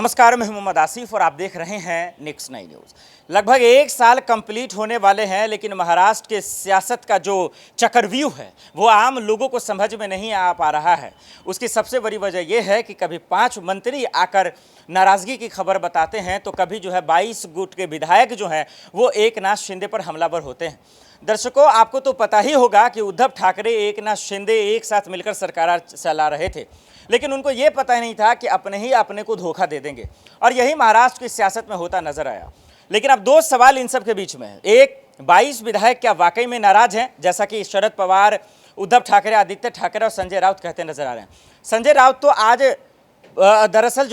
नमस्कार, मैं मोहम्मद आसिफ और आप देख रहे हैं नेक्स्ट 9 न्यूज़। लगभग एक साल कंप्लीट होने वाले हैं, लेकिन महाराष्ट्र के सियासत का जो चक्रव्यूह है वो आम लोगों को समझ में नहीं आ पा रहा है। उसकी सबसे बड़ी वजह यह है कि कभी 5 मंत्री आकर नाराज़गी की खबर बताते हैं, तो कभी 22 गुट के विधायक जो हैं वो एकनाथ शिंदे पर हमलावर होते हैं। दर्शकों, आपको तो पता ही होगा कि उद्धव ठाकरे एकनाथ शिंदे एक साथ मिलकर सरकार चला रहे थे, लेकिन उनको ये पता नहीं था कि अपने ही अपने को धोखा दे देंगे, और यही महाराष्ट्र की सियासत में होता नजर आया। लेकिन अब 2 सवाल इन सब के बीच में है। एक, 22 विधायक क्या वाकई में नाराज हैं, जैसा कि शरद पवार, उद्धव ठाकरे, आदित्य ठाकरे और संजय राउत कहते नजर आ रहे हैं। संजय राउत तो आज दरअसल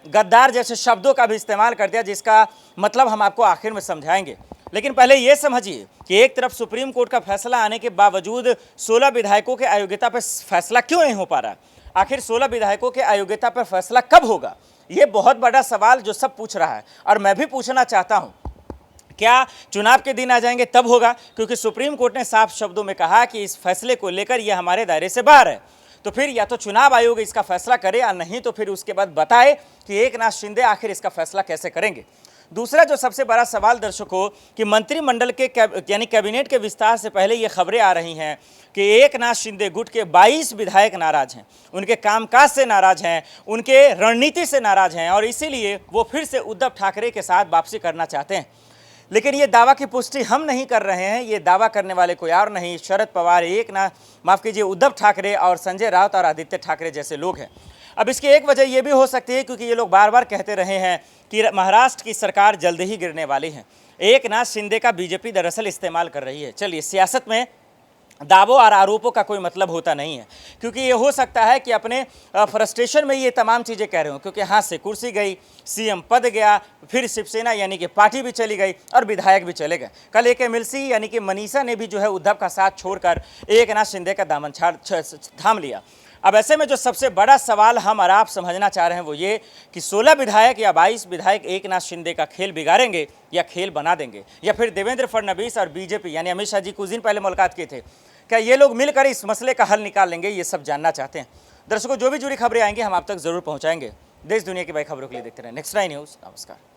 गद्दार जैसे शब्दों का भी इस्तेमाल कर दिया, जिसका मतलब हम आपको आखिर में समझाएंगे। लेकिन पहले ये समझिए कि एक तरफ सुप्रीम कोर्ट का फैसला आने के बावजूद 16 विधायकों के अयोग्यता पर फैसला क्यों नहीं हो पा रहा है। आखिर 16 विधायकों के अयोग्यता पर फैसला कब होगा, ये बहुत बड़ा सवाल जो सब पूछ रहा है, और मैं भी पूछना चाहता हूं। क्या चुनाव के दिन आ जाएंगे तब होगा? क्योंकि सुप्रीम कोर्ट ने साफ शब्दों में कहा कि इस फैसले को लेकर यह हमारे दायरे से बाहर है। तो फिर या तो चुनाव आयोग इसका फैसला करे, या नहीं तो फिर उसके बाद बताए कि एकनाथ शिंदे आखिर इसका फैसला कैसे करेंगे। दूसरा जो सबसे बड़ा सवाल दर्शकों, कि मंत्रिमंडल के यानी कैबिनेट के विस्तार से पहले ये खबरें आ रही हैं कि एकनाथ शिंदे गुट के 22 विधायक नाराज हैं, उनके कामकाज से नाराज हैं, उनके रणनीति से नाराज हैं, और इसीलिए वो फिर से उद्धव ठाकरे के साथ वापसी करना चाहते हैं। लेकिन ये दावा की पुष्टि हम नहीं कर रहे हैं, ये दावा करने वाले कोई और नहीं, शरद पवार, उद्धव ठाकरे और संजय राउत और आदित्य ठाकरे जैसे लोग हैं। अब इसकी एक वजह यह भी हो सकती है क्योंकि ये लोग बार बार कहते रहे हैं कि महाराष्ट्र की सरकार जल्द ही गिरने वाली है। एकनाथ शिंदे का बीजेपी दरअसल इस्तेमाल कर रही है। चलिए, सियासत में दावों और आरोपों का कोई मतलब होता नहीं है, क्योंकि ये हो सकता है कि अपने फ्रस्ट्रेशन में ये तमाम चीज़ें कह रहे हो, क्योंकि हाथ से कुर्सी गई, सीएम पद गया, फिर शिवसेना यानी कि पार्टी भी चली गई और विधायक भी चले गए। कल एक एमएलसी यानी कि मनीषा ने भी उद्धव का साथ छोड़कर एकनाथ शिंदे का दामन थाम लिया। अब ऐसे में जो सबसे बड़ा सवाल हम और आप समझना चाह रहे हैं वो ये कि 16 विधायक या 22 विधायक एकनाथ शिंदे का खेल बिगाड़ेंगे या खेल बना देंगे, या फिर देवेंद्र फडणवीस और बीजेपी यानी अमित शाह जी कुछ दिन पहले मुलाकात किए थे, क्या ये लोग मिलकर इस मसले का हल निकाल लेंगे? ये सब जानना चाहते हैं। दर्शकों, जो भी जुड़ी खबरें आएंगी हम आप तक जरूर पहुंचाएंगे। देश दुनिया की बड़ी खबरों के लिए देखते रहें नेक्स्ट 9 न्यूज़। नमस्कार।